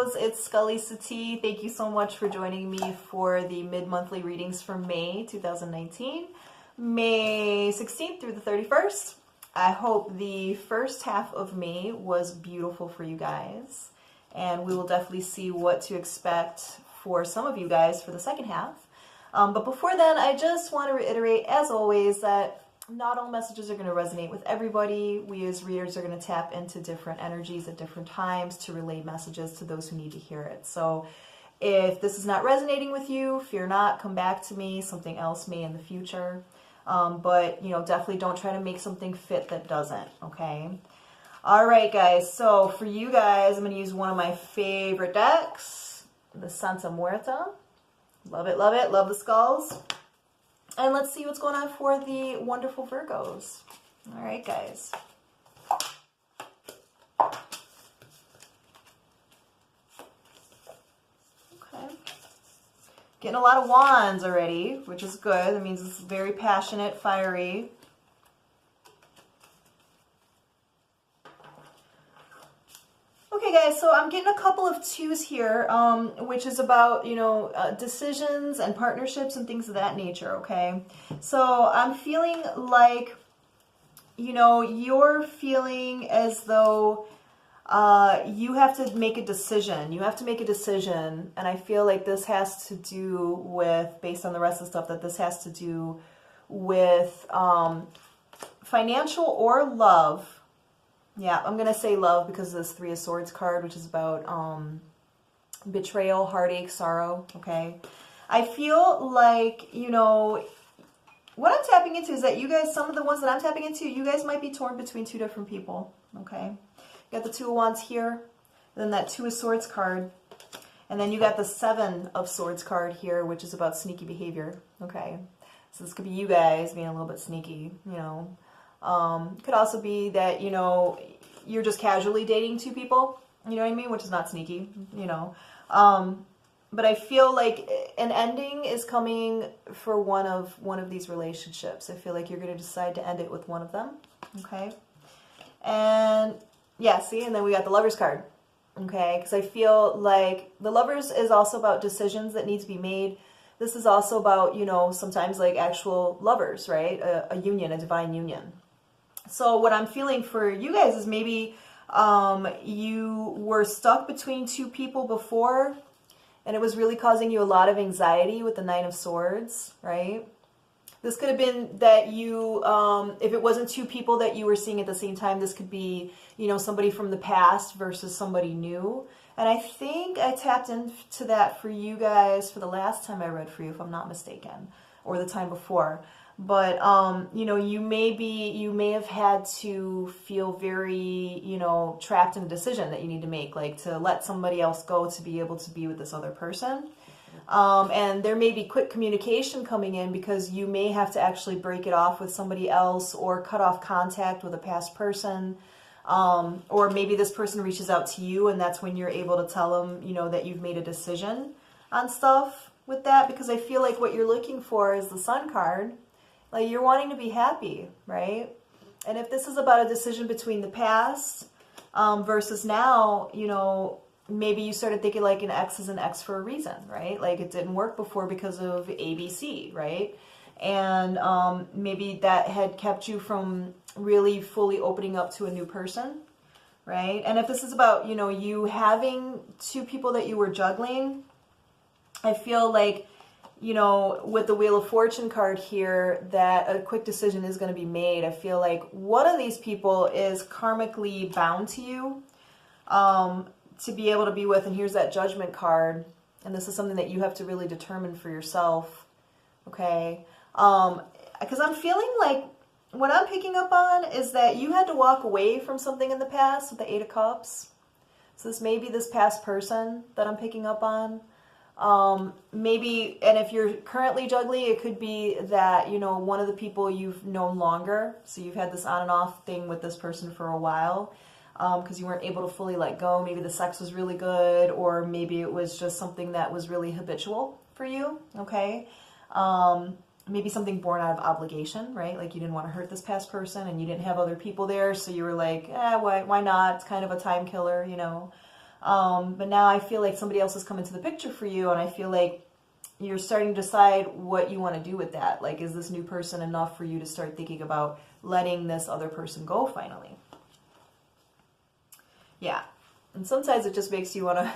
Virgos, it's Scully Sati. Thank you so much for joining me for the mid-monthly readings for May 2019, May 16th through the 31st. I hope the first half of May was beautiful for you guys, and we will definitely see what to expect for some of you guys for the second half. But before then, I just want to reiterate, as always, that not all messages are going to resonate with everybody. We as readers are going to tap into different energies at different times to relay messages to those who need to hear it. So if this is not resonating with you, fear not, come back to me. Something else may in the future. But, definitely don't try to make something fit that doesn't, okay? All right, guys. So for you guys, I'm going to use one of my favorite decks, the Santa Muerta. Love it, love it. Love the skulls. And let's see what's going on for the wonderful Virgos. All right, guys. Okay. Getting a lot of wands already, which is good. That means it's very passionate, fiery. Okay, guys, so I'm getting a couple of twos here, which is about, decisions and partnerships and things of that nature, okay? So I'm feeling like, you're feeling as though you have to make a decision. You have to make a decision, and I feel like this has to do with, based on the rest of the stuff, that this has to do with financial or love. Yeah, I'm going to say love because of this Three of Swords card, which is about betrayal, heartache, sorrow, okay? I feel like, what I'm tapping into is that you guys, some of the ones that I'm tapping into, you guys might be torn between two different people, okay? You got the Two of Wands here, then that Two of Swords card, and then you got the Seven of Swords card here, which is about sneaky behavior, okay? So this could be you guys being a little bit sneaky, Could also be that, you're just casually dating two people, you know what I mean? Which is not sneaky, But I feel like an ending is coming for one of these relationships. I feel like you're going to decide to end it with one of them, okay? And yeah, see, and then we got the Lovers card, okay? Because I feel like the Lovers is also about decisions that need to be made. This is also about, sometimes like actual lovers, right? A union, a divine union. So what I'm feeling for you guys is maybe you were stuck between two people before, and it was really causing you a lot of anxiety with the Nine of Swords, right? This could have been that you, if it wasn't two people that you were seeing at the same time, this could be, somebody from the past versus somebody new. And I think I tapped into that for you guys for the last time I read for you, if I'm not mistaken, or the time before. But, you may have had to feel very, trapped in a decision that you need to make, like to let somebody else go to be able to be with this other person. And there may be quick communication coming in because you may have to actually break it off with somebody else or cut off contact with a past person. Or maybe this person reaches out to you and that's when you're able to tell them, that you've made a decision on stuff with that, because I feel like what you're looking for is the Sun card. Like you're wanting to be happy, right? And if this is about a decision between the past versus now, maybe you started thinking like an X is an X for a reason, right? Like it didn't work before because of ABC, right? And maybe that had kept you from really fully opening up to a new person, right? And if this is about, you having two people that you were juggling, I feel like, with the Wheel of Fortune card here, that a quick decision is going to be made. I feel like one of these people is karmically bound to you to be able to be with. And here's that Judgment card. And this is something that you have to really determine for yourself. Okay. Because I'm feeling like what I'm picking up on is that you had to walk away from something in the past with the Eight of Cups. So this may be this past person that I'm picking up on. Maybe, and if you're currently juggling, it could be that, one of the people you've known longer. So you've had this on and off thing with this person for a while, because you weren't able to fully let go. Maybe the sex was really good, or maybe it was just something that was really habitual for you. Okay. Maybe something born out of obligation, right? Like you didn't want to hurt this past person and you didn't have other people there. So you were like, why not? It's kind of a time killer, But now I feel like somebody else has come into the picture for you, and I feel like you're starting to decide what you want to do with that. Like, is this new person enough for you to start thinking about letting this other person go finally? Yeah. And sometimes it just makes you want to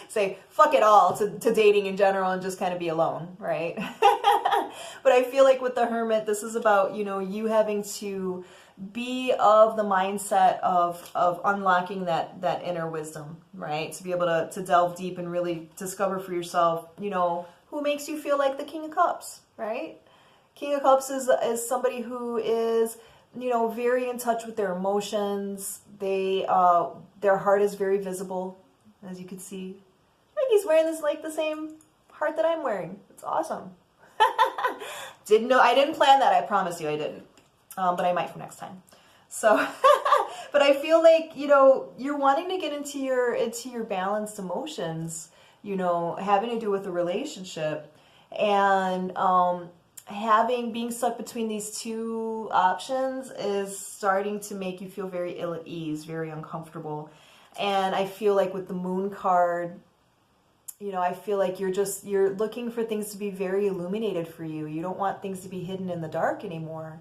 say, fuck it all to dating in general and just kind of be alone, right? But I feel like with the Hermit, this is about, you know, you having to be of the mindset of unlocking that inner wisdom, right? To be able to delve deep and really discover for yourself, you know, who makes you feel like the King of Cups, right? King of Cups is somebody who is, you know, very in touch with their emotions. They their heart is very visible, as you can see. I think he's wearing this like the same heart that I'm wearing. It's awesome. I didn't plan that. I promise you I didn't. But I might for next time. So, but I feel like, you know, you're wanting to get into your balanced emotions, you know, having to do with a relationship, and being stuck between these two options is starting to make you feel very ill at ease, very uncomfortable. And I feel like with the Moon card, you know, I feel like you're looking for things to be very illuminated for you. You don't want things to be hidden in the dark anymore.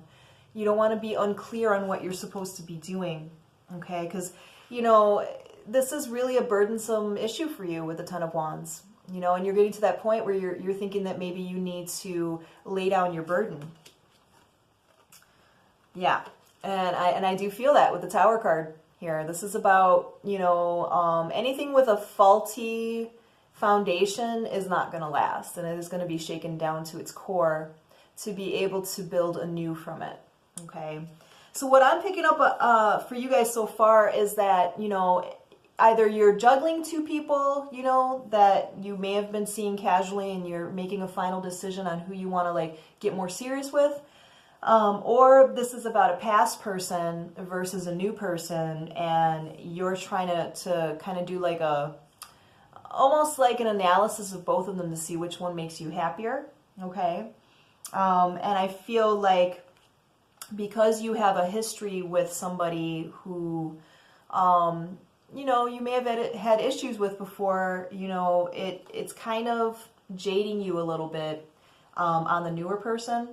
You don't want to be unclear on what you're supposed to be doing, okay? Because, you know, this is really a burdensome issue for you with the Ten of Wands, you know, and you're getting to that point where you're thinking that maybe you need to lay down your burden. Yeah, and I do feel that with the Tower card here. This is about, you know, anything with a faulty foundation is not going to last, and it is going to be shaken down to its core to be able to build anew from it. Okay, so what I'm picking up for you guys so far is that, you know, either you're juggling two people, you know, that you may have been seeing casually, and you're making a final decision on who you want to like get more serious with, or this is about a past person versus a new person, and you're trying to kind of do like almost like an analysis of both of them to see which one makes you happier. Okay, and I feel like because you have a history with somebody who, you know, you may have had issues with before, you know, it's kind of jading you a little bit on the newer person,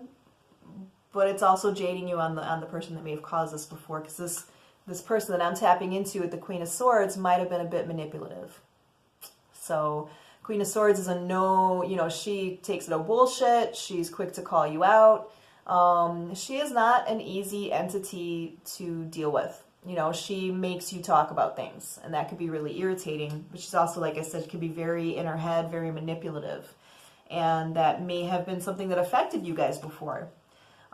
but it's also jading you on the person that may have caused this before, because this person that I'm tapping into with the Queen of Swords might have been a bit manipulative. So Queen of Swords is a no, you know, she takes no bullshit. She's quick to call you out. She is not an easy entity to deal with. You know, she makes you talk about things, and that could be really irritating. But she's also, like I said, could be very in her head, very manipulative. And that may have been something that affected you guys before.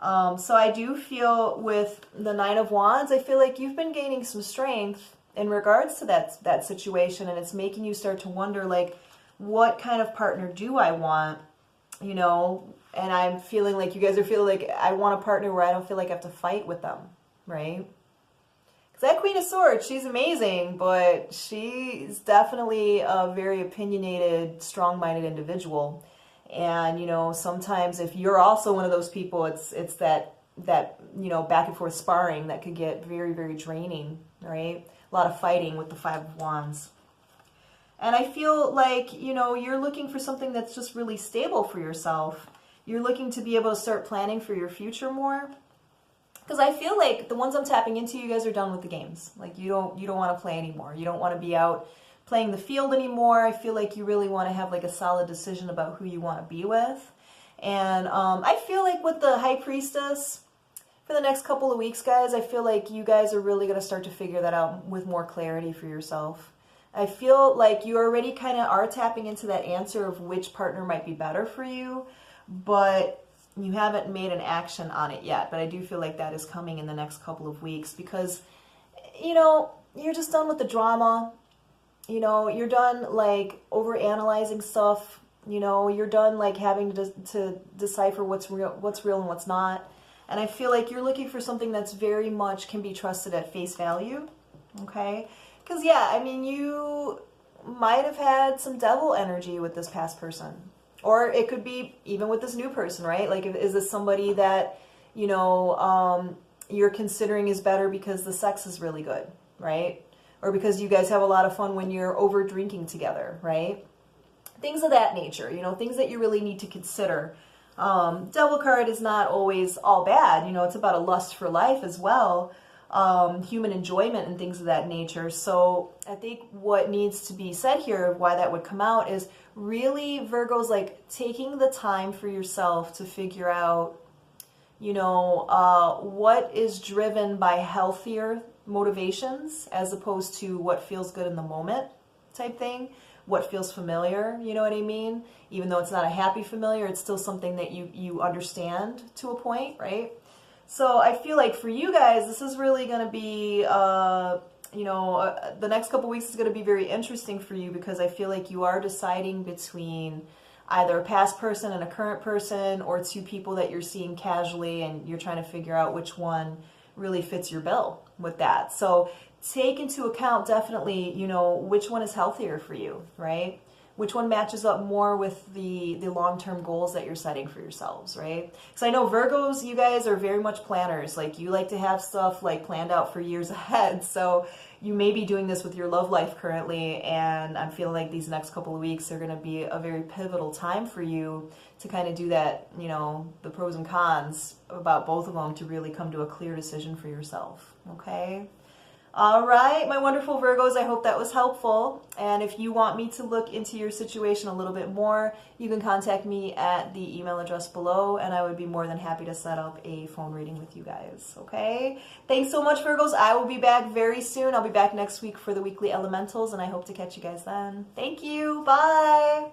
So I do feel with the Nine of Wands, I feel like you've been gaining some strength in regards to that situation, and it's making you start to wonder, like, what kind of partner do I want, you know? And I'm feeling like you guys are feeling like I want a partner where I don't feel like I have to fight with them, right? Because that Queen of Swords, she's amazing, but she's definitely a very opinionated, strong-minded individual. And, you know, sometimes if you're also one of those people, it's that you know, back and forth sparring that could get very, very draining, right? A lot of fighting with the Five of Wands. And I feel like, you know, you're looking for something that's just really stable for yourself. You're looking to be able to start planning for your future more. Because I feel like the ones I'm tapping into, you guys are done with the games. Like, you don't want to play anymore. You don't want to be out playing the field anymore. I feel like you really want to have like a solid decision about who you want to be with. And I feel like with the High Priestess, for the next couple of weeks, guys, I feel like you guys are really going to start to figure that out with more clarity for yourself. I feel like you already kind of are tapping into that answer of which partner might be better for you, but you haven't made an action on it yet. But I do feel like that is coming in the next couple of weeks because, you know, you're just done with the drama. You know, you're done like over-analyzing stuff. You know, you're done like having to decipher what's real and what's not. And I feel like you're looking for something that's very much can be trusted at face value. Okay? Because, yeah, I mean, you might have had some devil energy with this past person. Or it could be even with this new person, right? Like, is this somebody that, you know, you're considering is better because the sex is really good, right? or because you guys have a lot of fun when you're over drinking together, right? Things of that nature, you know, things that you really need to consider. Devil card is not always all bad. You know, it's about a lust for life as well. Human enjoyment and things of that nature. So I think what needs to be said here, why that would come out, is really Virgo's like taking the time for yourself to figure out, you know, what is driven by healthier motivations as opposed to what feels good in the moment type thing. What feels familiar, you know what I mean? Even though it's not a happy familiar, it's still something that you understand to a point, right? So I feel like for you guys, this is really going to be, you know, the next couple weeks is going to be very interesting for you, because I feel like you are deciding between either a past person and a current person, or two people that you're seeing casually, and you're trying to figure out which one really fits your bill with that. So take into account definitely, you know, which one is healthier for you, right? Which one matches up more with the long-term goals that you're setting for yourselves, right? Because I know Virgos, you guys are very much planners. Like, you like to have stuff like planned out for years ahead. So you may be doing this with your love life currently, and I'm feeling like these next couple of weeks are going to be a very pivotal time for you to kind of do that, you know, the pros and cons about both of them to really come to a clear decision for yourself, okay? All right, my wonderful Virgos, I hope that was helpful. And if you want me to look into your situation a little bit more, you can contact me at the email address below, and I would be more than happy to set up a phone reading with you guys, okay? Thanks so much, Virgos. I will be back very soon. I'll be back next week for the weekly elementals, and I hope to catch you guys then. Thank you. Bye.